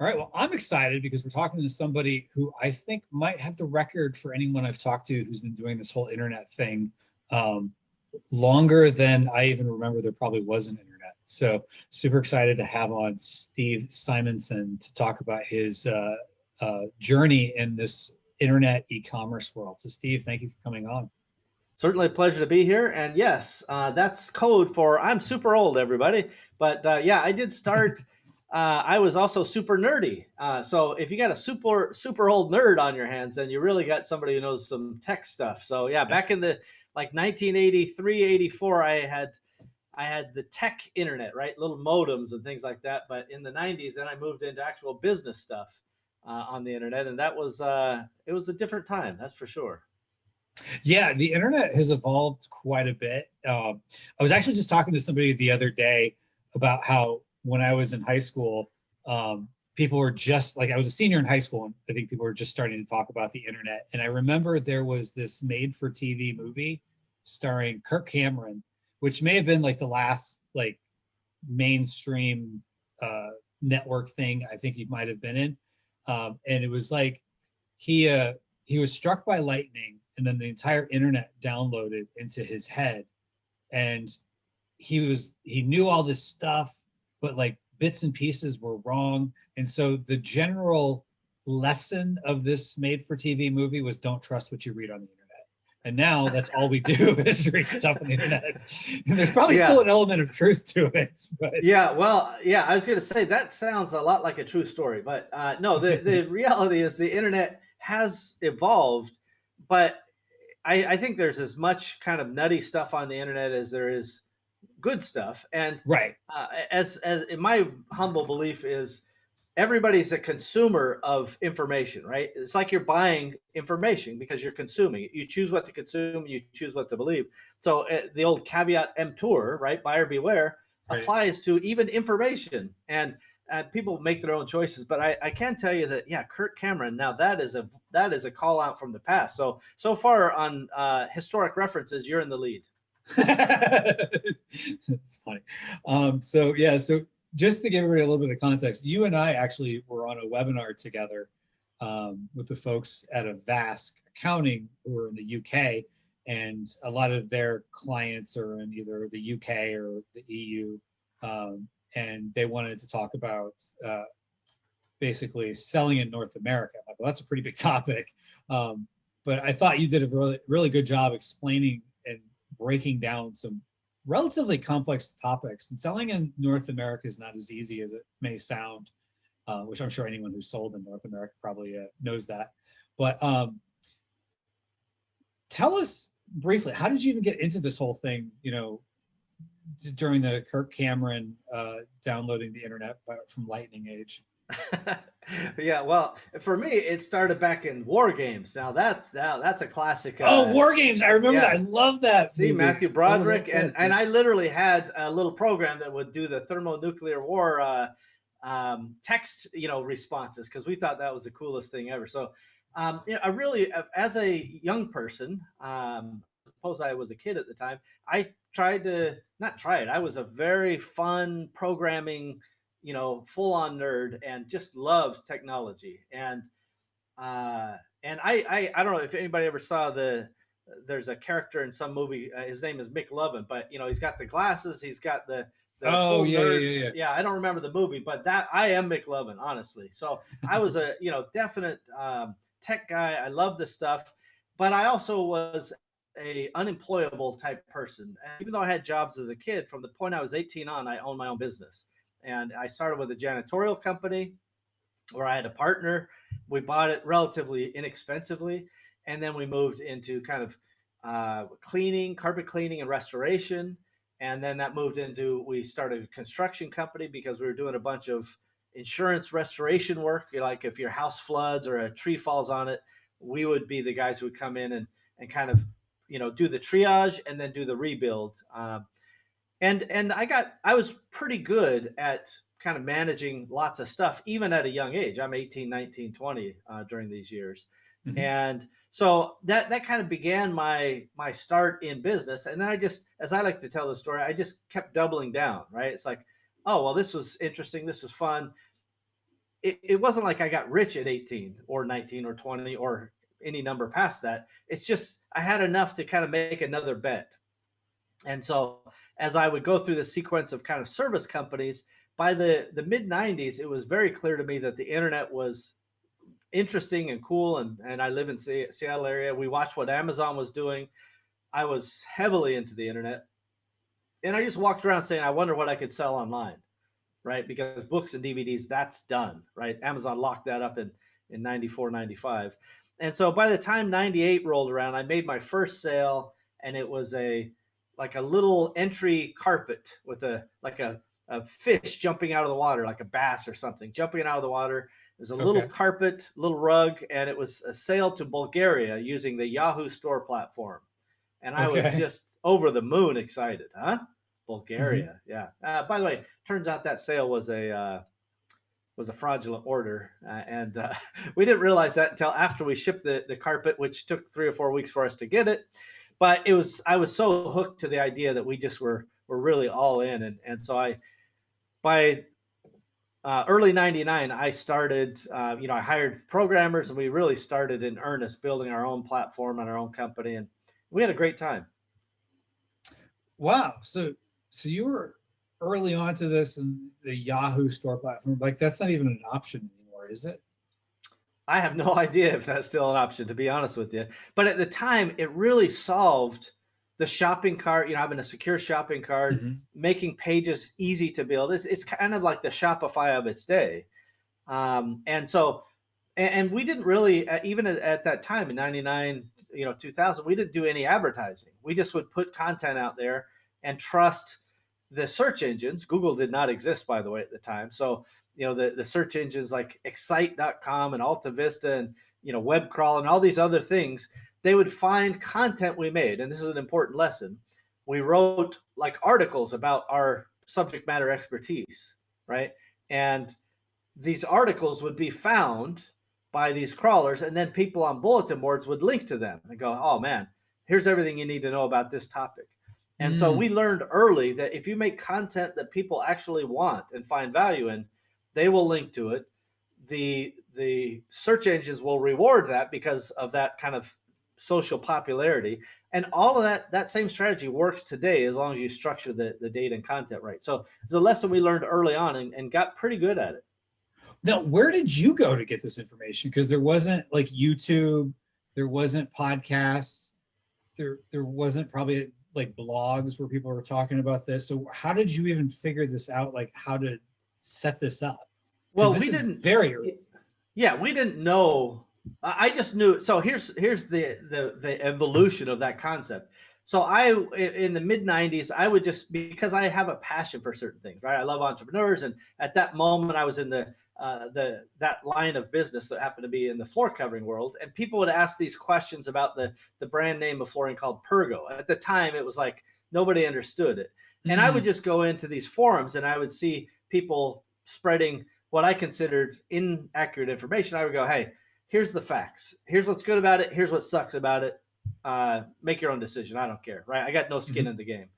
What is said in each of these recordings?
All right. Well, I'm excited because we're talking to somebody who I think might have the record for anyone I've talked to who's been doing this whole internet thing longer than I even remember there probably was an internet. So super excited to have on Steve Simonson to talk about his journey in this internet e-commerce world. So Steve, thank you for coming on. Certainly a pleasure to be here. And yes, that's code for I'm super old, everybody. But yeah, I did start. I was also super nerdy. So if you got a super old nerd on your hands, then you really got somebody who knows some tech stuff. So yeah, back in the like 1983, 84, I had the tech internet, right? Little modems and things like that. But in the 90s, then I moved into actual business stuff on the internet, and that was it was a different time, that's for sure. Yeah, the internet has evolved quite a bit. I was actually just talking to somebody the other day about how when I was in high school, people were just like, I was a senior in high school, and I think people were just starting to talk about the internet. And I remember there was this made-for-TV movie starring Kirk Cameron, which may have been like the last like mainstream network thing I think he might have been in. And it was like he was struck by lightning, and then the entire internet downloaded into his head, and he knew all this stuff, but like bits and pieces were wrong. And so the general lesson of this made-for-TV movie was don't trust what you read on the internet. And now that's all we do is read stuff on the internet. And there's probably still an element of truth to it. But yeah, well, yeah, I was going to say that sounds a lot like a true story, but no, the reality is the internet has evolved, but I think there's as much kind of nutty stuff on the internet as there is good stuff. And right, as in my humble belief is everybody's a consumer of information, right? It's like you're buying information because you're consuming it. You choose what to consume, you choose what to believe. So the old caveat emptor, right? Buyer beware, right, applies to even information. And people make their own choices, but I can tell you that, yeah, Kirk Cameron. Now that is a call out from the past. So far on historic references, you're in the lead. That's funny. So just to give everybody a little bit of context, you and I actually were on a webinar together with the folks at Avask Accounting who are in the UK, and a lot of their clients are in either the UK or the EU. And they wanted to talk about basically selling in North America. I'm like, well, that's a pretty big topic. But I thought you did a really, really good job explaining and breaking down some relatively complex topics. And selling in North America is not as easy as it may sound, which I'm sure anyone who's sold in North America probably knows that. But tell us briefly, how did you even get into this whole thing, during the Kirk Cameron downloading the internet from lightning age? Yeah, well, for me, it started back in War Games. Now that's a classic. War Games! I remember that. I love that. See, movie. Matthew Broderick, and I literally had a little program that would do the thermonuclear war text, responses, because we thought that was the coolest thing ever. So, I really, as a young person, suppose I was a kid at the time, I I was a very fun programming, full-on nerd, and just loved technology. And I don't know if anybody ever saw there's a character in some movie, his name is Mick Lovin, but he's got the glasses, he's got the full nerd. Yeah, I don't remember the movie, but that I am Mick Lovin, honestly. So I was a definite tech guy. I love this stuff, but I also was a unemployable type person. And even though I had jobs as a kid, from the point I was 18 on, I owned my own business. And I started with a janitorial company where I had a partner. We bought it relatively inexpensively. And then we moved into kind of carpet cleaning and restoration. And then that moved into, we started a construction company because we were doing a bunch of insurance restoration work. Like if your house floods or a tree falls on it, we would be the guys who would come in and kind of, do the triage and then do the rebuild. And I was pretty good at kind of managing lots of stuff, even at a young age. I'm 18, 19, 20 during these years. Mm-hmm. And so that kind of began my start in business. And then I just, as I like to tell the story, I just kept doubling down, right? It's like, oh, well, this was interesting. This was fun. it wasn't like I got rich at 18 or 19 or 20 or any number past that. It's just I had enough to kind of make another bet. And so as I would go through the sequence of kind of service companies, by the mid 90s, it was very clear to me that the internet was interesting and cool. And I live in Seattle area. We watched what Amazon was doing. I was heavily into the internet. And I just walked around saying, I wonder what I could sell online, right? Because books and DVDs, that's done, right? Amazon locked that up in 94, 95. And so by the time 98 rolled around, I made my first sale, and it was like a little entry carpet with a fish jumping out of the water, like a bass or something, jumping out of the water. There's a little Okay. carpet, little rug, and it was a sale to Bulgaria using the Yahoo store platform. And I was Okay. just over the moon excited, huh? Hmm. Bulgaria, yeah. By the way, turns out that sale was a fraudulent order, and we didn't realize that until after we shipped the carpet, which took 3 or 4 weeks for us to get it. But I was so hooked to the idea that we just were really all in, and so I by early 99 I started, I hired programmers, and we really started in earnest building our own platform and our own company, and we had a great time. Wow. So you were early on to this and the Yahoo store platform. Like that's not even an option anymore, is it? I have no idea if that's still an option, to be honest with you. But at the time, it really solved the shopping cart, having a secure shopping cart, Hmm. making pages easy to build. It's kind of like the Shopify of its day. And so, and we didn't really, even at that time in 99, 2000, we didn't do any advertising. We just would put content out there and trust the search engines. Google did not exist, by the way, at the time. So, the search engines like excite.com and Alta Vista and, web crawl and all these other things, they would find content we made. And this is an important lesson. We wrote like articles about our subject matter expertise, right? And these articles would be found by these crawlers, and then people on bulletin boards would link to them and go, oh man, here's everything you need to know about this topic. And so we Mm. learned early that if you make content that people actually want and find value in, they will link to it. The search engines will reward that because of that kind of social popularity. And all of that same strategy works today as long as you structure the data and content right. So it's a lesson we learned early on, and got pretty good at it. Now, where did you go to get this information? Because there wasn't like YouTube, there wasn't podcasts, there wasn't probably like blogs where people were talking about this. So how did you even figure this out? Like how to set this up? Because Well, this we is didn't. very early. Yeah, we didn't know. I just knew. So here's the evolution of that concept. So in the mid 90s, I would just, because I have a passion for certain things, right? I love entrepreneurs, and at that moment, I was in the that line of business that happened to be in the floor covering world, and people would ask these questions about the brand name of flooring called Pergo. At the time, it was like nobody understood it, and I would Mm. just go into these forums, and I would see people spreading what I considered inaccurate information. I would go, hey, here's the facts. Here's what's good about it. Here's what sucks about it. Make your own decision. I don't care, right? I got no skin Mhm. in the game.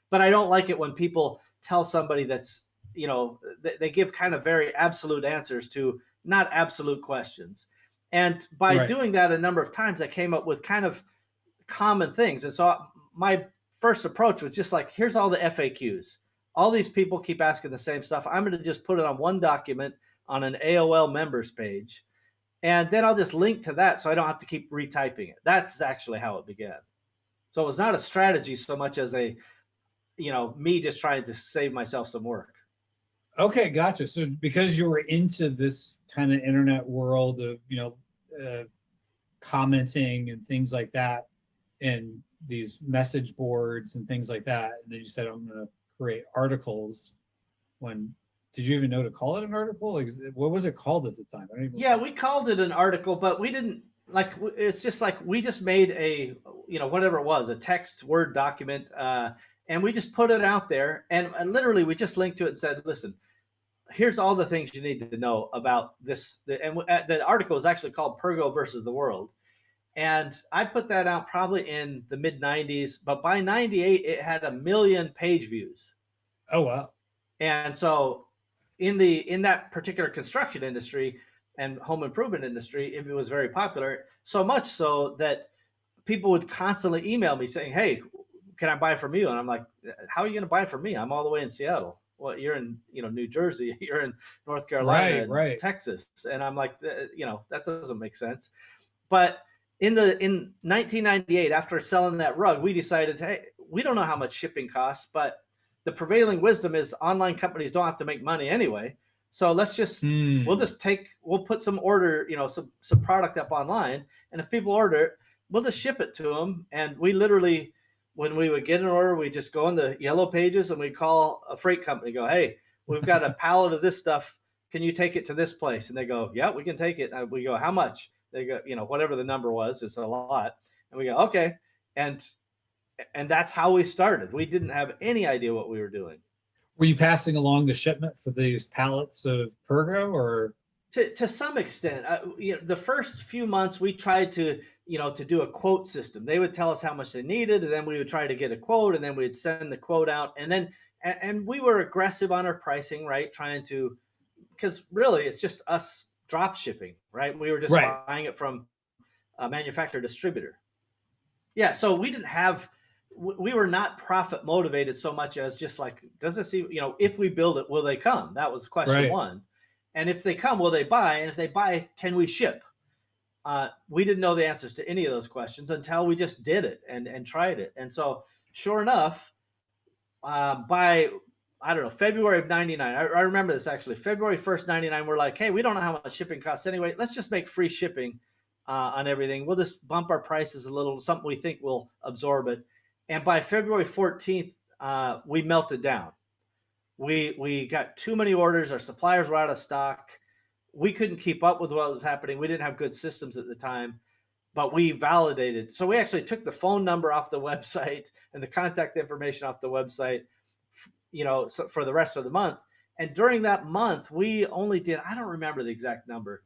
But I don't like it when people tell somebody that's, they give kind of very absolute answers to not absolute questions. And by Right. doing that a number of times, I came up with kind of common things. And so my first approach was just like, here's all the FAQs. All these people keep asking the same stuff. I'm going to just put it on one document on an AOL members page, and then I'll just link to that so I don't have to keep retyping it. That's actually how it began. So it was not a strategy so much as me just trying to save myself some work. Okay, gotcha. So because you were into this kind of internet world of, commenting and things like that, and these message boards and things like that, and then you said, I'm going to create articles. When did you even know to call it an article? Like, what was it called at the time? I don't even Yeah, remember. we called it an article, but we didn't like. It's just like we just made a, whatever it was, a text Word document, and we just put it out there, and literally we just linked to it and said, listen, here's all the things you need to know about this. And the article is actually called Pergo versus the World. And I put that out probably in the mid 90s, but by 98, it had 1 million page views. Oh wow. And so in that particular construction industry and home improvement industry, it was very popular, so much so that people would constantly email me saying, "Hey, can I buy from you?" And I'm like, "How are you going to buy from me? I'm all the way in Seattle. Well, you're in, New Jersey, you're in North Carolina, and Right. Texas." And I'm like, that doesn't make sense. But in 1998, after selling that rug, we decided, hey, we don't know how much shipping costs, but the prevailing wisdom is online companies don't have to make money anyway. So we'll put some order, some product up online, and if people order it, we'll just ship it to them. And we literally, when we would get an order, we just go in the yellow pages and we call a freight company, go, "Hey, we've got a pallet of this stuff. Can you take it to this place?" And they go, "Yeah, we can take it." And we go, "How much?" They go, whatever the number was, it's a lot. And we go, "Okay." And that's how we started. We didn't have any idea what we were doing. Were you passing along the shipment for these pallets of Pergo, or? To some extent, the first few months we tried to do a quote system. They would tell us how much they needed, and then we would try to get a quote, and then we'd send the quote out, and we were aggressive on our pricing, right? Trying to, because really it's just us drop shipping, right? We were just buying it from a manufacturer distributor. Yeah, so we were not profit motivated so much as just like, does this, if we build it, will they come? That was question one. And if they come, will they buy? And if they buy, can we ship? We didn't know the answers to any of those questions until we just did it and tried it. And so sure enough, by, I don't know, February of 99, I remember this actually, February 1st, 99, we're like, "Hey, we don't know how much shipping costs anyway. Let's just make free shipping on everything. We'll just bump our prices a little, something we think will absorb it." And by February 14th, we melted down. We got too many orders. Our suppliers were out of stock. We couldn't keep up with what was happening. We didn't have good systems at the time, but we validated. So we actually took the phone number off the website and the contact information off the website, for the rest of the month. And during that month, we only did, I don't remember the exact number,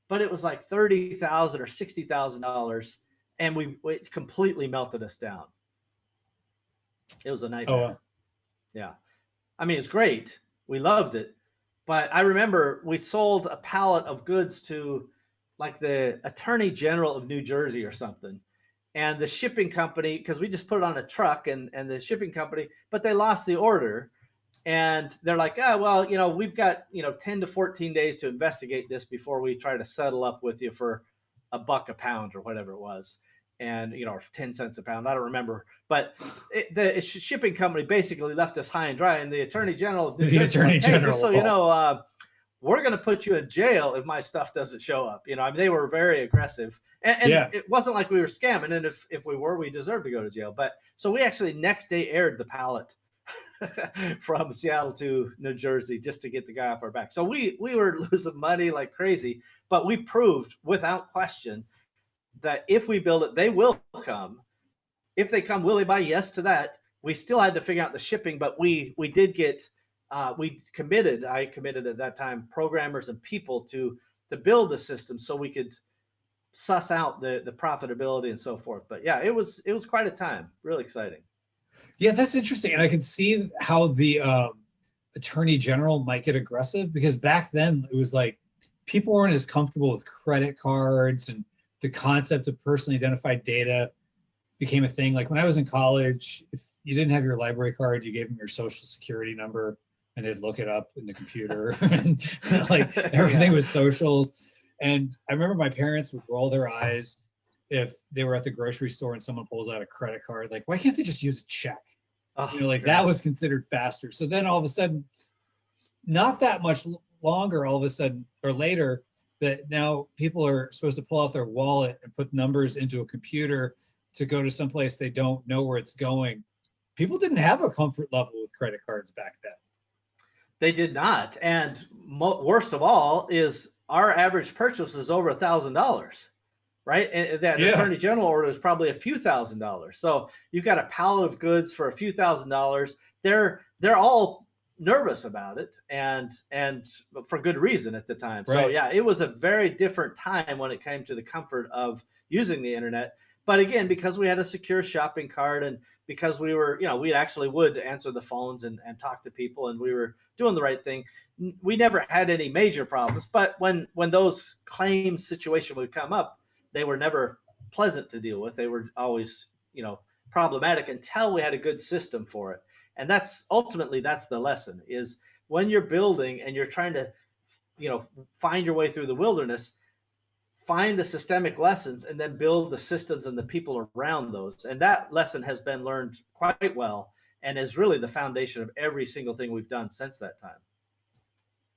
but it was like $30,000 or $60,000, and it completely melted us down. It was a nightmare. Yeah. I mean, it's great. We loved it. But I remember we sold a pallet of goods to like the Attorney General of New Jersey or something. And the shipping company, because we just put it on a truck, and the shipping company, but they lost the order. And they're like, "Oh, well, we've got, 10 to 14 days to investigate this before we try to settle up with you for $1 a pound," or whatever it was. And, or 10 cents a pound. I don't remember. But the shipping company basically left us high and dry. And the Attorney General of New Jersey, "Hey, just so you know, we're going to put you in jail if my stuff doesn't show up." I mean, they were very aggressive. And it wasn't like we were scamming. And if we were, we deserved to go to jail. But so we actually next day aired the pallet from Seattle to New Jersey just to get the guy off our back. So we were losing money like crazy. But we proved without question that if we build it, they will come. If they come, will they buy? Yes to that. We still had to figure out the shipping, but we did get, I committed at that time programmers and people to build the system so we could suss out the profitability and so forth. But yeah, it was quite a time. Really exciting. Yeah, that's interesting. And I can see how the Attorney General might get aggressive, because back then it was like people weren't as comfortable with credit cards, and the concept of personally identified data became a thing. Like when I was in college, if you didn't have your library card, you gave them your social security number and they'd look it up in the computer. And like everything was socials. And I remember my parents would roll their eyes if they were at the grocery store and someone pulls out a credit card. Like, why can't they just use a check? That was considered faster. So then all of a sudden, not that much longer, all of a sudden or later, that now people are supposed to pull out their wallet and put numbers into a computer to go to someplace they don't know where it's going. People didn't have a comfort level with credit cards back then. They did not. And worst of all is our average purchase is over $1,000, right? And that Attorney General order is probably a few $1,000s. So you've got a pallet of goods for a few $1,000s. They're all nervous about it, and for good reason at the time. So yeah, it was a very different time when it came to the comfort of using the internet. But again, because we had a secure shopping cart, and because we were, we actually would answer the phones and talk to people, and we were doing the right thing, we never had any major problems. But when those claims situation would come up, they were never pleasant to deal with. They were always, problematic until we had a good system for it. And that's ultimately, that's the lesson, is when you're building and you're trying to, find your way through the wilderness, find the systemic lessons and then build the systems and the people around those. And that lesson has been learned quite well and is really the foundation of every single thing we've done since that time.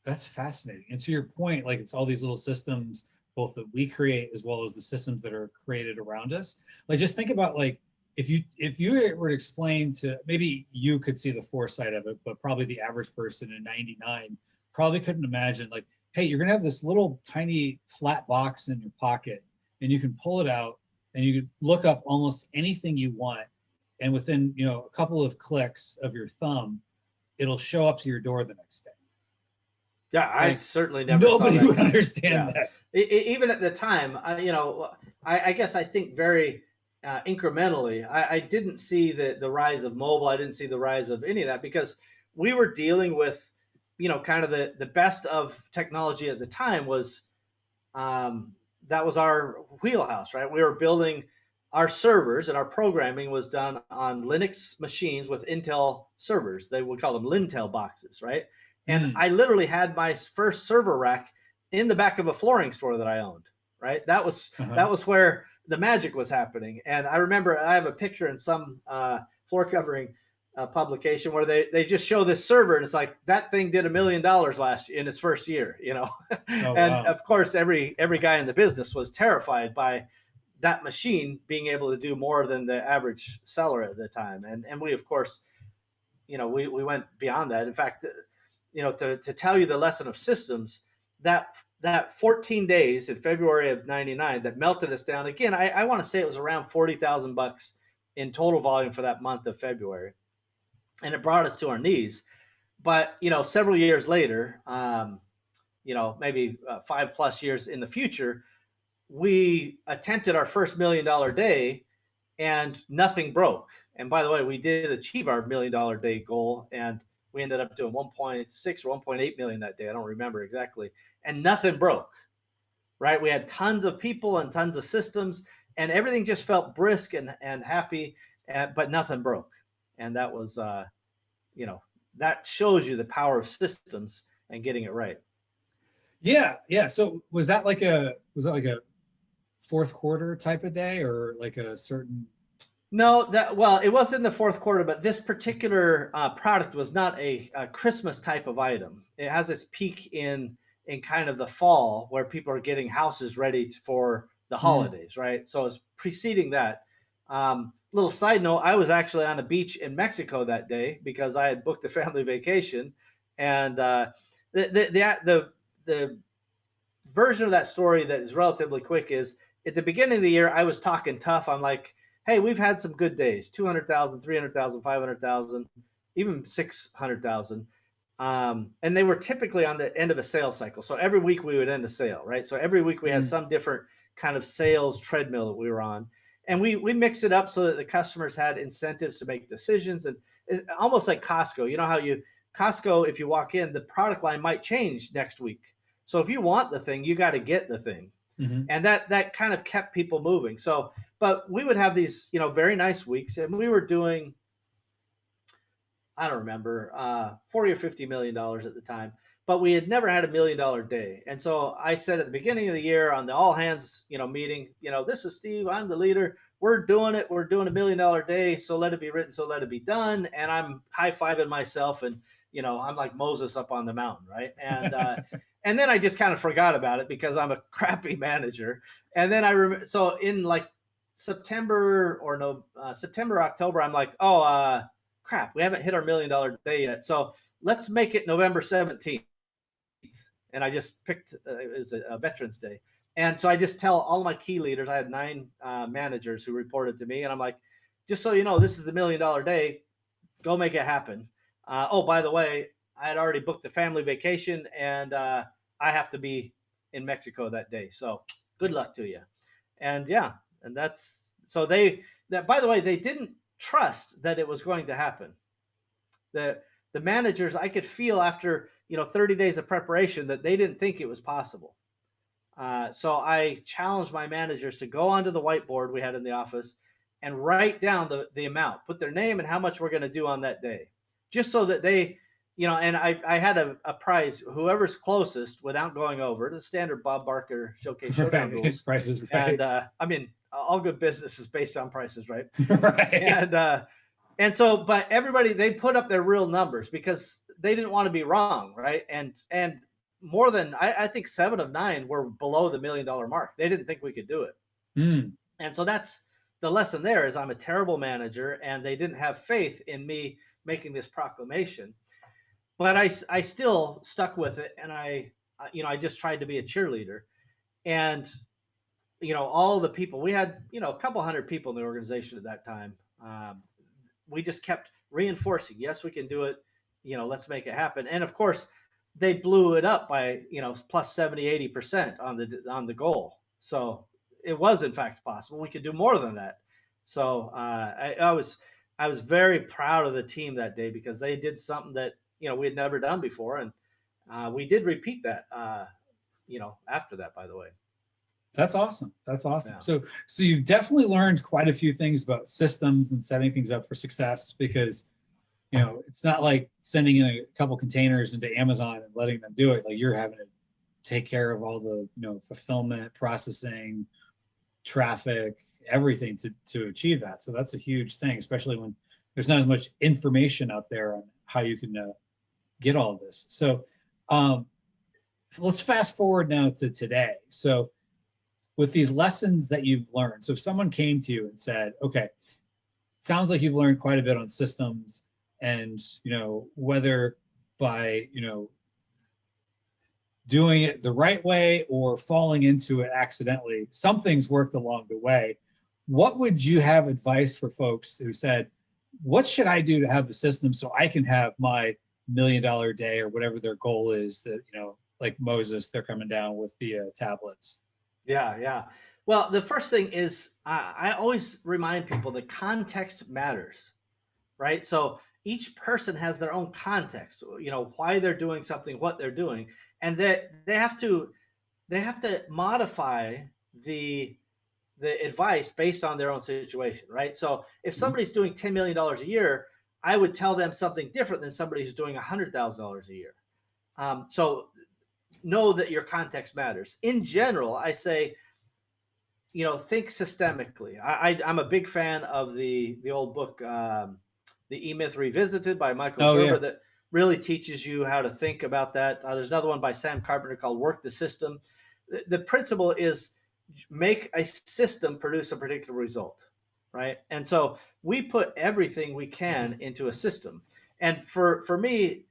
That's fascinating. And to your point, like, it's all these little systems, both that we create as well as the systems that are created around us. Like, just think about, like, if you were to explain to, maybe you could see the foresight of it, but probably the average person in 99 probably couldn't imagine, like, hey, you're gonna have this little tiny flat box in your pocket and you can pull it out and you can look up almost anything you want. And within, a couple of clicks of your thumb, it'll show up to your door the next day. Yeah, I certainly never saw that. Nobody would understand that. Even at the time, I guess I think very incrementally. I didn't see the rise of mobile. I didn't see the rise of any of that because we were dealing with, kind of the best of technology at the time was, that was our wheelhouse, right? We were building our servers, and our programming was done on Linux machines with Intel servers. They would call them Lintel boxes, right? And I literally had my first server rack in the back of a flooring store that I owned, right? That was where the magic was happening. And I remember I have a picture in some floor covering publication where they just show this server, and it's like, that thing did $1 million in its first year, Oh, and wow. of course every guy in the business was terrified by that machine being able to do more than the average seller at the time. And we, of course, we went beyond that. In fact, to tell you the lesson of systems, that 14 days in February of 99 that melted us down again, I want to say it was around $40,000 in total volume for that month of February. And it brought us to our knees. But, several years later, maybe 5+ years in the future, we attempted our first $1 million day and nothing broke. And by the way, we did achieve our $1 million day goal, and we ended up doing 1.6 or 1.8 million that day. I don't remember exactly. And nothing broke, right? We had tons of people and tons of systems, and everything just felt brisk and happy, but nothing broke. And that was, that shows you the power of systems and getting it right. Yeah. So was that like a fourth quarter type of day, or like a certain? No, it was in the fourth quarter, but this particular product was not a Christmas type of item. It has its peak in kind of the fall, where people are getting houses ready for the holidays, right? So it's preceding that. Little side note, I was actually on a beach in Mexico that day because I had booked a family vacation, and the version of that story that is relatively quick is, at the beginning of the year, I was talking tough. I'm like, hey, we've had some good days, 200,000, 300,000, 500,000, even 600,000. And they were typically on the end of a sales cycle. So every week we would end a sale, right? So every week we had some different kind of sales treadmill that we were on. And we mixed it up so that the customers had incentives to make decisions. And it's almost like Costco. You know how Costco, if you walk in, the product line might change next week. So if you want the thing, you got to get the thing. And that kind of kept people moving. So, but we would have these, very nice weeks, and we were doing, I don't remember, $40 or $50 million at the time, but we had never had $1 million day. And so I said at the beginning of the year on the all hands, meeting, this is Steve, I'm the leader. We're doing it. We're doing $1 million day. So let it be written. So let it be done. And I'm high-fiving myself, and, I'm like Moses up on the mountain. Right. And, and then I just kind of forgot about it because I'm a crappy manager. And then I remember, so in like September, October, I'm like, oh, crap, we haven't hit our $1 million day yet. So let's make it November 17th. And I just picked, it was a Veterans Day. And so I just tell all of my key leaders, I had 9 managers who reported to me. And I'm like, just so you know, this is the $1 million day, go make it happen. Oh, by the way, I had already booked a family vacation, and I have to be in Mexico that day. So good luck to you. And yeah, and that's so that, by the way, they didn't trust that it was going to happen. The managers, I could feel after 30 days of preparation that they didn't think it was possible. So I challenged my managers to go onto the whiteboard we had in the office and write down the amount, put their name and how much we're going to do on that day, just so that they, and I had a prize, whoever's closest without going over the standard Bob Barker Showcase Showdown rules. Prices right. And I mean, all good business is based on prices, right? Right. And so, but everybody, they put up their real numbers because they didn't want to be wrong, right? And more than, I think 7 of 9 were below the $1 million mark. They didn't think we could do it. And so that's the lesson there, is I'm a terrible manager, and they didn't have faith in me making this proclamation. But I still stuck with it, and I just tried to be a cheerleader. And all the people, we had a couple hundred people in the organization at that time. We just kept reinforcing, yes, we can do it. Let's make it happen. And of course, they blew it up by plus 70-80% on the goal. So it was in fact possible. We could do more than that. So I was very proud of the team that day, because they did something that we had never done before, and we did repeat that after that, by the way. That's awesome. That's awesome. Yeah. So you definitely learned quite a few things about systems and setting things up for success, because it's not like sending in a couple containers into Amazon and letting them do it. Like, you're having to take care of all the fulfillment, processing, traffic, everything to achieve that. So that's a huge thing, especially when there's not as much information out there on how you can get all of this. So let's fast forward now to today. So with these lessons that you've learned, so if someone came to you and said, okay, it sounds like you've learned quite a bit on systems, and whether by doing it the right way or falling into it accidentally, something's worked along the way. What would you have advice for folks who said, what should I do to have the system so I can have my $1 million day, or whatever their goal is, that like Moses, they're coming down with the tablets? Yeah. Well, the first thing is, I always remind people that context matters, right? So each person has their own context, why they're doing something, what they're doing, and that they have to modify the advice based on their own situation, right? So if somebody's doing $10 million a year, I would tell them something different than somebody who's doing $100,000 a year. So know that your context matters. In general, I say, think systemically. I'm a big fan of the old book, The E-Myth Revisited by Michael Gerber, that really teaches you how to think about that. There's another one by Sam Carpenter called Work the System. The principle is, make a system produce a particular result, right? And so we put everything we can into a system. And for me,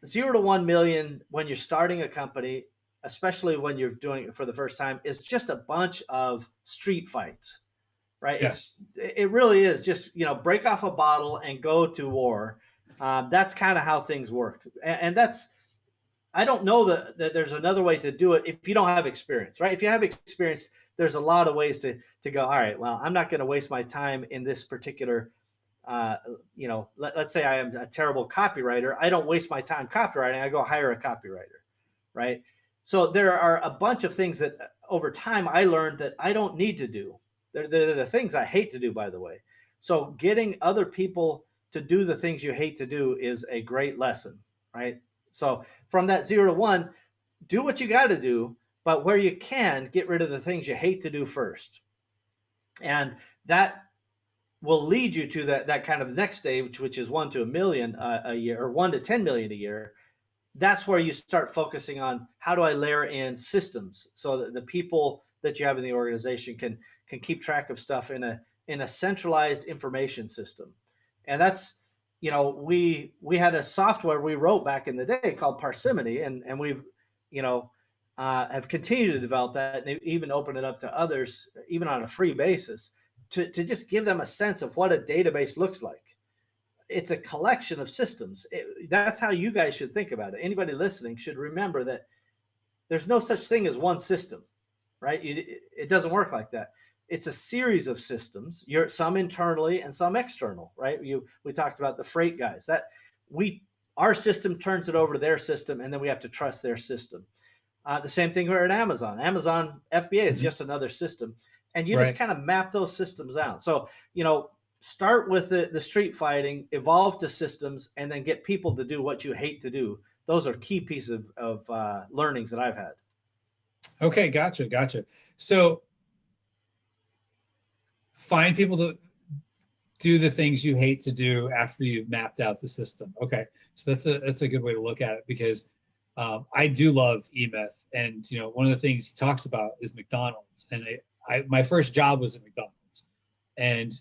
0 to 1 million when you're starting a company, especially when you're doing it for the first time, is just a bunch of street fights, right? Yeah. It really is just, break off a bottle and go to war. That's kind of how things work. And that's, I don't know that there's another way to do it if you don't have experience, right? If you have experience, there's a lot of ways to go, all right, well, I'm not going to waste my time in this particular, let's say I am a terrible copywriter. I don't waste my time copywriting. I go hire a copywriter, right? So there are a bunch of things that over time I learned that I don't need to do. They're the things I hate to do, by the way. So getting other people to do the things you hate to do is a great lesson, right? So from that 0 to 1, do what you got to do, but where you can, get rid of the things you hate to do first. And that will lead you to that kind of next stage, which is 1 to 1 million a year, or 1 to 10 million a year. That's where you start focusing on, how do I layer in systems so that the people that you have in the organization can keep track of stuff in a centralized information system. And that's, we had a software we wrote back in the day called Parsimony, and we've, have continued to develop that, and even open it up to others, even on a free basis, to just give them a sense of what a database looks like. It's a collection of systems. That's how you guys should think about it. Anybody listening should remember that there's no such thing as one system, right? It doesn't work like that. it's a series of systems. You're some internally and some external, right? We talked about the freight guys that our system turns it over to their system, and then we have to trust their system. The same thing here at Amazon. Amazon FBA is just another system, and you just kind of map those systems out. So, start with the street fighting, evolve to systems, and then get people to do what you hate to do. Those are key pieces of learnings that I've had. Okay, gotcha. So find people to do the things you hate to do after you've mapped out the system. Okay, so that's a good way to look at it, because I do love eMyth, and one of the things he talks about is McDonald's, and my first job was at McDonald's, and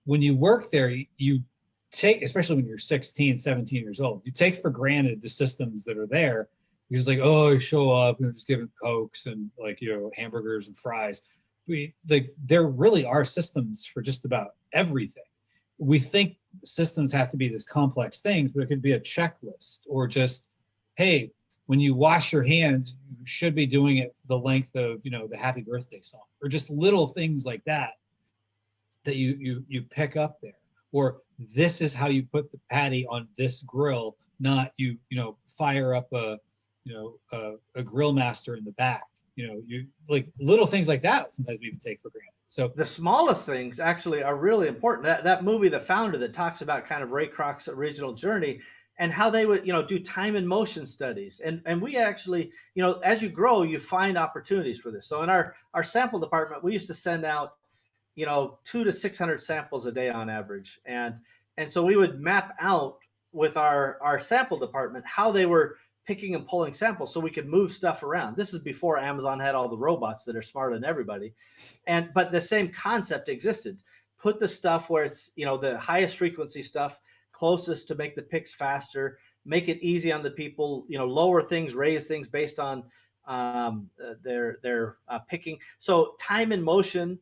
when you work there, you take, especially when you're 16, 17 years old, you take for granted the systems that are there, because like, oh, I show up and just giving Cokes and hamburgers and fries. There really are systems for just about everything. We think systems have to be this complex things, but it could be a checklist, or just, hey, when you wash your hands, you should be doing it for the length of the happy birthday song, or just little things like that you pick up there. Or this is how you put the patty on this grill, not you fire up a grill master in the back. You like little things like that sometimes we even take for granted. So the smallest things actually are really important. That movie, The Founder, that talks about kind of Ray Kroc's original journey and how they would do time and motion studies. And we actually, as you grow, you find opportunities for this. So in our sample department, we used to send out 200 to 600 samples a day on average. And so we would map out with our sample department how they were picking and pulling samples so we could move stuff around. This is before Amazon had all the robots that are smarter than everybody. But the same concept existed. Put the stuff where it's, the highest frequency stuff closest to make the picks faster, make it easy on the people, lower things, raise things based on their picking. So time and motion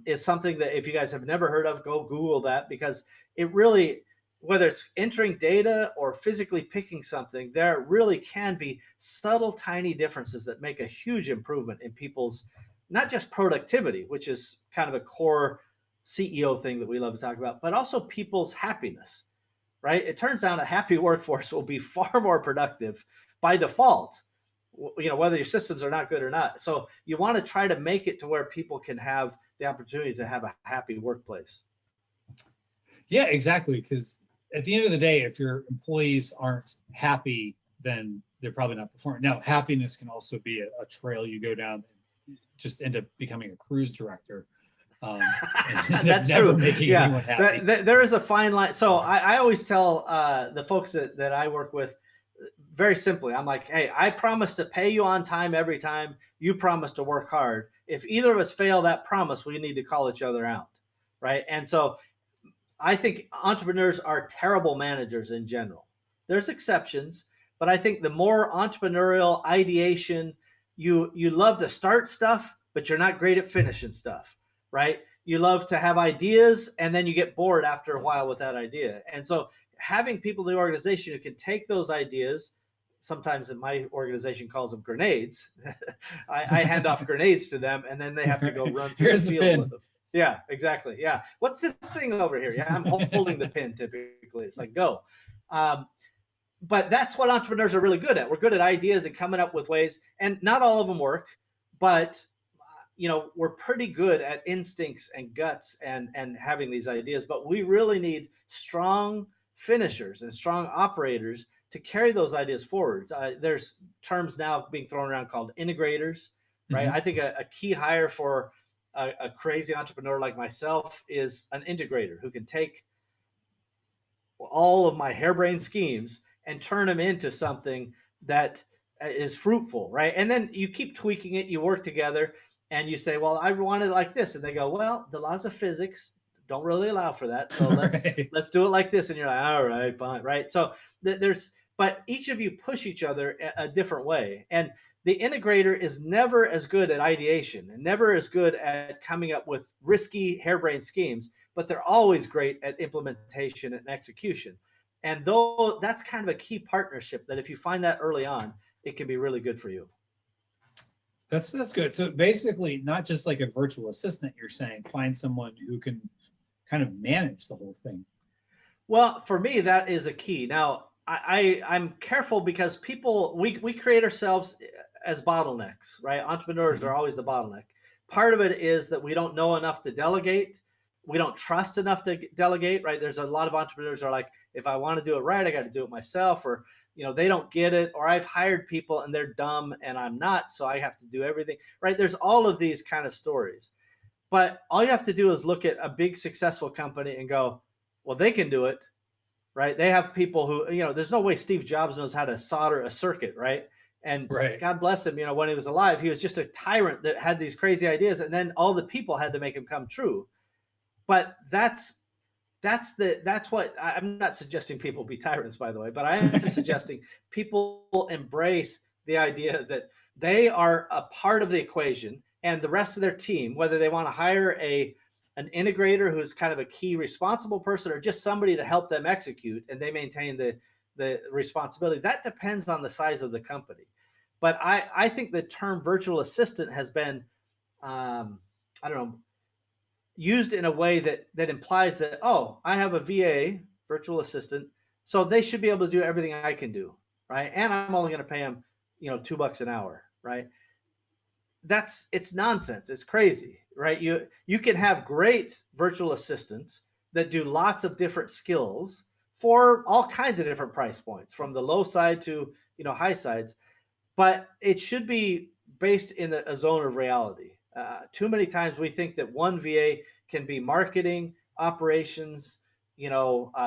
is something that if you guys have never heard of, go Google that, because it really, whether it's entering data or physically picking something, there really can be subtle, tiny differences that make a huge improvement in people's, not just productivity, which is kind of a core CEO thing that we love to talk about, but also people's happiness, right? It turns out a happy workforce will be far more productive by default, whether your systems are not good or not. So you want to try to make it to where people can have the opportunity to have a happy workplace. Yeah, exactly. Because at the end of the day, if your employees aren't happy, then they're probably not performing. Now, happiness can also be a trail you go down and just end up becoming a cruise director. That's true. Yeah, there is a fine line. So I always tell the folks that I work with very simply, I'm like, hey, I promise to pay you on time every time. You promise to work hard. If either of us fail that promise, we need to call each other out, right? And so I think entrepreneurs are terrible managers in general. There's exceptions, but I think the more entrepreneurial ideation, you love to start stuff, but you're not great at finishing stuff, right? You love to have ideas, and then you get bored after a while with that idea. And so having people in the organization who can take those ideas, sometimes in my organization calls them grenades. I hand off grenades to them, and then they have to go run through the field with them. Yeah, exactly. Yeah. What's this thing over here? Yeah, I'm holding the pin typically. It's like, go. But that's what entrepreneurs are really good at. We're good at ideas and coming up with ways, and not all of them work, but we're pretty good at instincts and guts and having these ideas, but we really need strong finishers and strong operators to carry those ideas forward. There's terms now being thrown around called integrators, right? Mm-hmm. I think a key hire for a crazy entrepreneur like myself is an integrator who can take all of my harebrained schemes and turn them into something that is fruitful, right? And then you keep tweaking it, you work together, and you say, well, I want it like this. And they go, well, the laws of physics don't really allow for that. So let's do it like this. And you're like, all right, fine, right? So but each of you push each other a different way. And the integrator is never as good at ideation and never as good at coming up with risky harebrained schemes, but they're always great at implementation and execution. And though that's kind of a key partnership that if you find that early on, it can be really good for you. That's good. So basically, not just like a virtual assistant, you're saying find someone who can kind of manage the whole thing. Well, for me, that is a key. Now, I'm careful because people we create ourselves as bottlenecks, right? Entrepreneurs are Mhm. always the bottleneck. Part of it is that we don't know enough to delegate. We don't trust enough to delegate, right? There's a lot of entrepreneurs are like, if I want to do it right, I got to do it myself, or they don't get it, or I've hired people and they're dumb and I'm not, so I have to do everything, right? There's all of these kind of stories. But all you have to do is look at a big successful company and go, well, they can do it, right? They have people who, there's no way Steve Jobs knows how to solder a circuit, right? And Right. God bless him, when he was alive, he was just a tyrant that had these crazy ideas, and then all the people had to make him come true. But that's what I'm not suggesting people be tyrants, by the way, but I am suggesting people embrace the idea that they are a part of the equation, and the rest of their team, whether they want to hire an integrator who's kind of a key responsible person or just somebody to help them execute and they maintain the responsibility, that depends on the size of the company. But I think the term virtual assistant has been I don't know, used in a way that implies that, oh, I have a VA, virtual assistant, so they should be able to do everything I can do, right? And I'm only going to pay them, $2 an hour, right? It's nonsense. It's crazy, right? You can have great virtual assistants that do lots of different skills for all kinds of different price points, from the low side to high sides, but it should be based in a zone of reality. Too many times we think that one VA can be marketing, operations,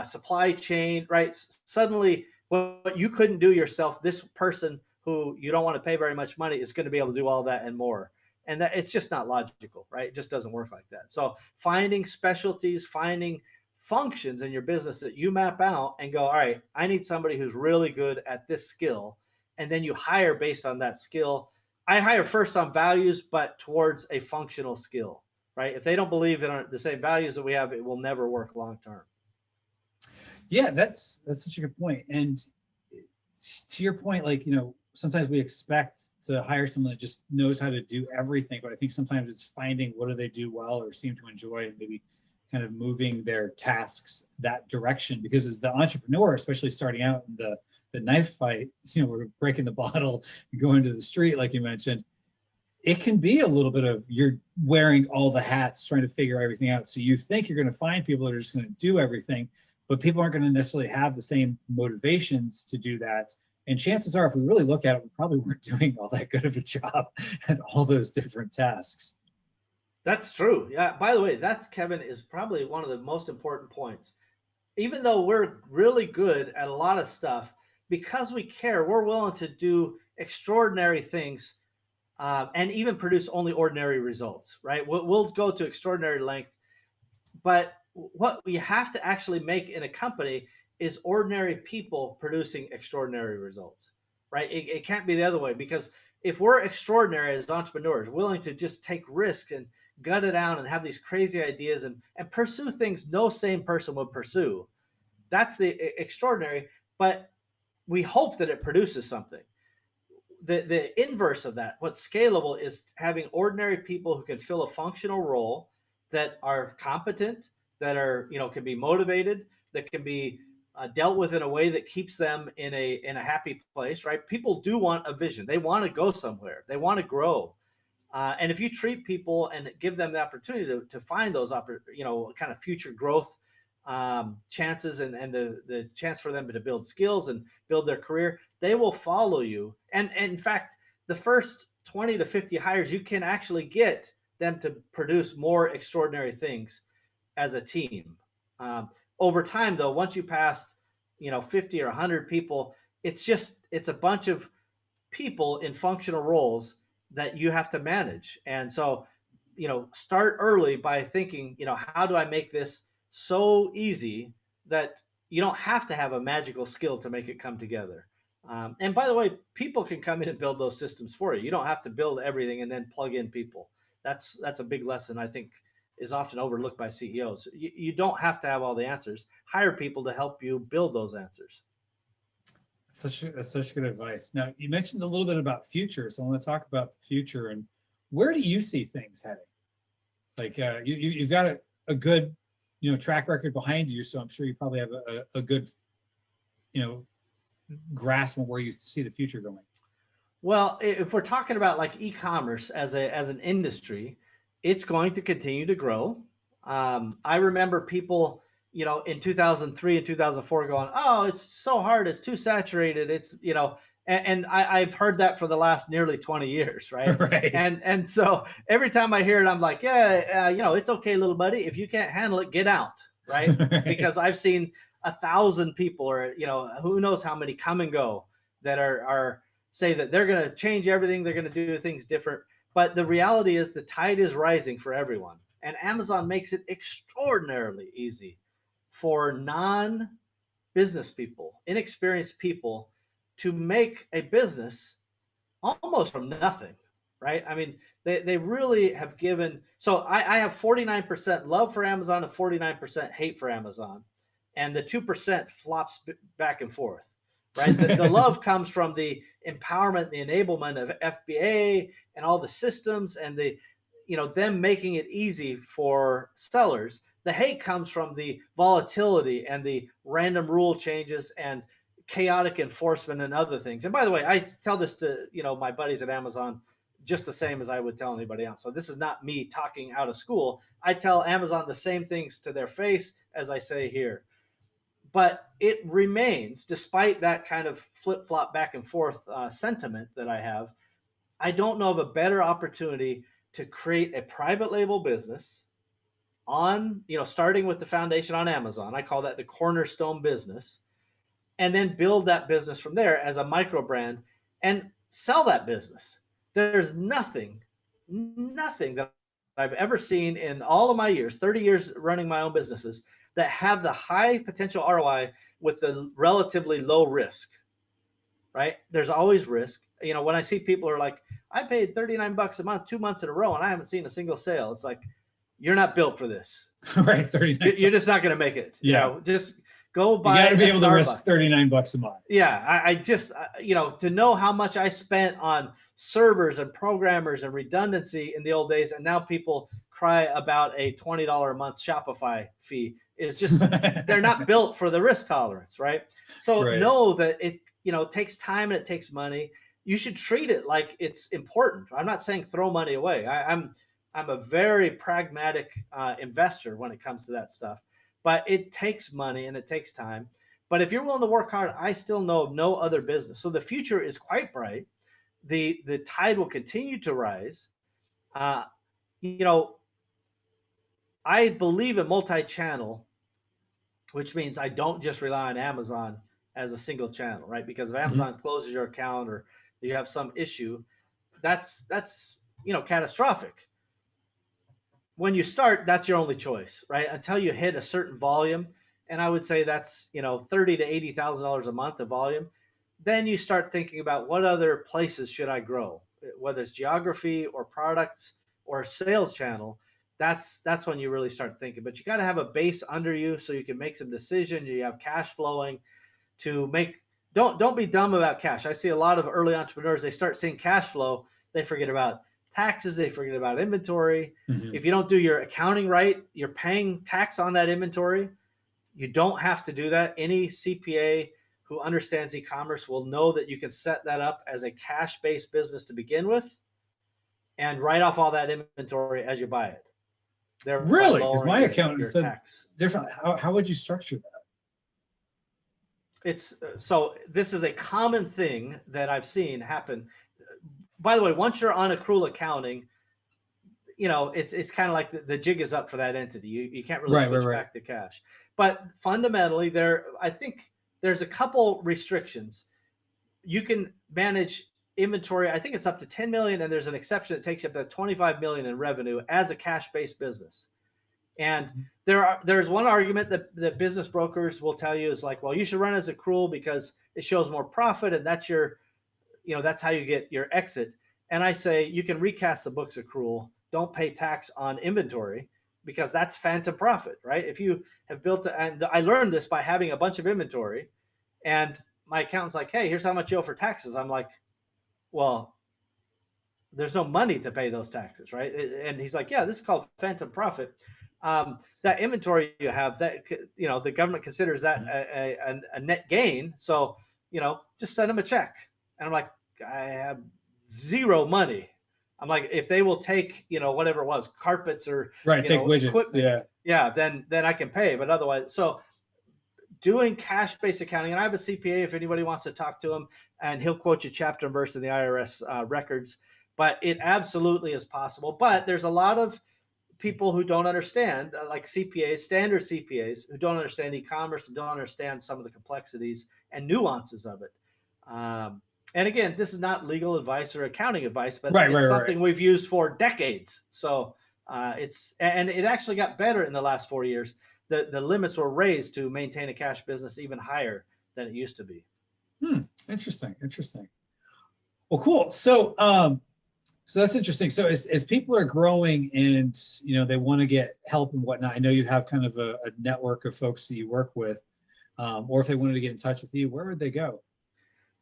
supply chain, right? Suddenly, what you couldn't do yourself, this person who you don't want to pay very much money is going to be able to do all that and more. And that it's just not logical, right? It just doesn't work like that. So finding specialties, finding functions in your business that you map out and go, all right, I need somebody who's really good at this skill, and then you hire based on that skill. I hire first on values, but towards a functional skill, right? If they don't believe in the same values that we have, it will never work long term. Yeah, that's such a good point. And to your point, like, sometimes we expect to hire someone that just knows how to do everything, but I think sometimes it's finding what do they do well or seem to enjoy, and maybe kind of moving their tasks that direction. Because as the entrepreneur, especially starting out in the knife fight, we're breaking the bottle and going to the street, like you mentioned, it can be a little bit of you're wearing all the hats, trying to figure everything out. So you think you're going to find people that are just going to do everything, but people aren't going to necessarily have the same motivations to do that. And chances are, if we really look at it, we probably weren't doing all that good of a job at all those different tasks. That's true. Yeah. By the way, that's, Kevin, is probably one of the most important points. Even though we're really good at a lot of stuff, because we care, we're willing to do extraordinary things, and even produce only ordinary results, right? We'll go to extraordinary length, but what we have to actually make in a company is ordinary people producing extraordinary results, right? It can't be the other way, because if we're extraordinary as entrepreneurs, willing to just take risks and gut it out and have these crazy ideas and pursue things no sane person would pursue, that's the extraordinary. But we hope that it produces something. The inverse of that, what's scalable, is having ordinary people who can fill a functional role, that are competent, that are can be motivated, that can be dealt with in a way that keeps them in a happy place, right? People do want a vision. They want to go somewhere. They want to grow. And if you treat people and give them the opportunity to find those kind of future growth chances, and the chance for them to build skills and build their career, they will follow you. And in fact, the first 20 to 50 hires, you can actually get them to produce more extraordinary things as a team. Um, Over time, though, once you passed 50 or 100 people, it's a bunch of people in functional roles that you have to manage. And so, start early by thinking, how do I make this so easy that you don't have to have a magical skill to make it come together? And by the way, people can come in and build those systems for you. You don't have to build everything and then plug in people. That's a big lesson, I think, is often overlooked by CEOs. You don't have to have all the answers. Hire people to help you build those answers. Such good advice. Now, you mentioned a little bit about future, so I want to talk about the future and where do you see things heading? Like you've got a good, track record behind you, so I'm sure you probably have a good, grasp on where you see the future going. Well, if we're talking about like e-commerce as an industry, it's going to continue to grow. I remember people, in 2003 and 2004 going, "Oh, it's so hard. It's too saturated. It's, and I've heard that for the last nearly 20 years, right? Right. And so every time I hear it, I'm like, yeah, it's okay, little buddy. If you can't handle it, get out, right? Right. Because I've seen 1,000 people, or who knows how many come and go that are say that they're going to change everything, they're going to do things different. But the reality is the tide is rising for everyone. And Amazon makes it extraordinarily easy for non-business people, inexperienced people, to make a business almost from nothing, right? I mean, they really have given. So I have 49% love for Amazon and 49% hate for Amazon. And the 2% flops back and forth. Right. The love comes from the empowerment, the enablement of FBA and all the systems and them making it easy for sellers. The hate comes from the volatility and the random rule changes and chaotic enforcement and other things. And by the way, I tell this to, my buddies at Amazon just the same as I would tell anybody else. So this is not me talking out of school. I tell Amazon the same things to their face as I say here. But it remains, despite that kind of flip-flop back and forth sentiment that I have, I don't know of a better opportunity to create a private label business on, starting with the foundation on Amazon. I call that the cornerstone business, and then build that business from there as a micro brand and sell that business. There's nothing that I've ever seen in all of my years, 30 years running my own businesses, that have the high potential ROI with the relatively low risk, right? There's always risk. When I see people are like, I paid $39 a month, 2 months in a row, and I haven't seen a single sale. It's like, you're not built for this. Right. 39. You're just not going to make it. Yeah. Just go buy. You got to be able Starbucks. To risk $39 a month. Yeah. I just, to know how much I spent on servers and programmers and redundancy in the old days, and now people cry about a $20 a month Shopify fee, is just, they're not built for the risk tolerance, right? So know that it, takes time and it takes money. You should treat it like it's important. I'm not saying throw money away. I'm a very pragmatic investor when it comes to that stuff, but it takes money and it takes time. But if you're willing to work hard, I still know of no other business. So the future is quite bright. The tide will continue to rise. I believe in multi-channel, which means I don't just rely on Amazon as a single channel, right? Because if Amazon closes your account or you have some issue, that's catastrophic. When you start, that's your only choice, right? Until you hit a certain volume, and I would say that's $30,000 to $80,000 a month of volume. Then you start thinking about what other places should I grow, whether it's geography or products or sales channel. That's when you really start thinking. But you got to have a base under you so you can make some decisions. You have cash flowing to make. Don't be dumb about cash. I see a lot of early entrepreneurs. They start seeing cash flow. They forget about taxes. They forget about inventory. If you don't do your accounting right, you're paying tax on that inventory. You don't have to do that. Any CPA who understands e-commerce will know that you can set that up as a cash-based business to begin with and write off all that inventory as you buy it. Really? Because my accountant said tax. Different. How would you structure that? It's so this is a common thing that I've seen happen. By the way, once you're on accrual accounting, it's kind of like the jig is up for that entity. You can't really switch back to cash. But fundamentally, I think there's a couple restrictions. You can manage inventory. I think it's up to 10 million, and there's an exception that takes you up to 25 million in revenue as a cash-based business. And there's one argument that the business brokers will tell you is like, well, you should run as accrual because it shows more profit, and that's that's how you get your exit. And I say you can recast the books accrual. Don't pay tax on inventory because that's phantom profit, right? If you have built and I learned this by having a bunch of inventory, and my accountant's like, hey, here's how much you owe for taxes. I'm like, well, there's no money to pay those taxes, right? And he's like, yeah, this is called phantom profit. That inventory you have, that, you know, the government considers that a net gain. So, you know, just send them a check. And I'm like, I have zero money. I'm like, if they will take, you know, whatever it was, carpets or right, take widgets, equipment, then I can pay. But otherwise, so doing cash-based accounting, and I have a CPA if anybody wants to talk to him, and he'll quote you chapter and verse in the IRS records. But it absolutely is possible. But there's a lot of people who don't understand, like CPAs, standard CPAs, who don't understand e-commerce and don't understand some of the complexities and nuances of it. And again, this is not legal advice or accounting advice, but it's something we've used for decades. So and it actually got better in the last 4 years. The limits were raised to maintain a cash business even higher than it used to be. Interesting. Well, cool. So that's interesting. So as people are growing and, you know, they want to get help and whatnot, I know you have kind of a network of folks that you work with, or if they wanted to get in touch with you, where would they go?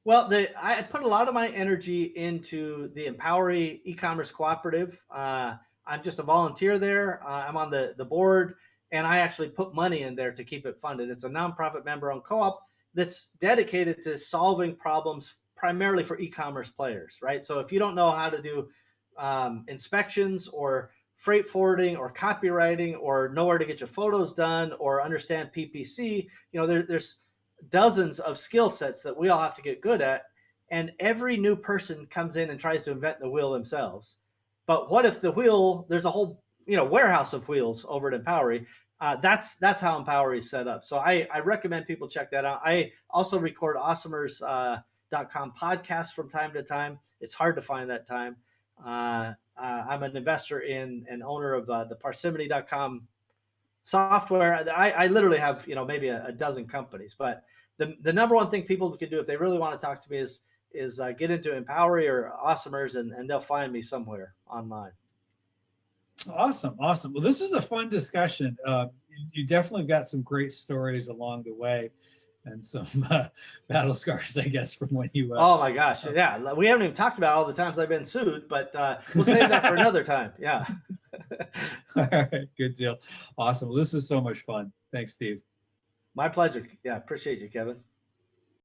Well, I put a lot of my energy into the Empowery e-commerce cooperative. I'm just a volunteer there. I'm on the board, and I actually put money in there to keep it funded. It's a nonprofit member-owned co-op that's dedicated to solving problems primarily for e-commerce players, right? So if you don't know how to do inspections or freight forwarding or copywriting or know where to get your photos done or understand PPC, you know, there's dozens of skill sets that we all have to get good at. And every new person comes in and tries to invent the wheel themselves. But what if the wheel, there's a whole, you know, warehouse of wheels over at Empowery. That's how Empowery is set up. So I recommend people check that out. I also record awesomers.com podcasts from time to time. It's hard to find that time. I'm an investor in and owner of the parsimony.com software. I literally have, you know, maybe a dozen companies, but the number one thing people can do if they really want to talk to me is get into Empowery or Awesomers, and they'll find me somewhere online. Awesome. Well, this was a fun discussion. You definitely got some great stories along the way, and some battle scars, I guess, from when you. Oh my gosh, yeah. We haven't even talked about all the times I've been sued, but we'll save that for another time. Yeah. All right, good deal. Awesome. Well, this was so much fun. Thanks, Steve. My pleasure. Yeah, appreciate you, Kevin.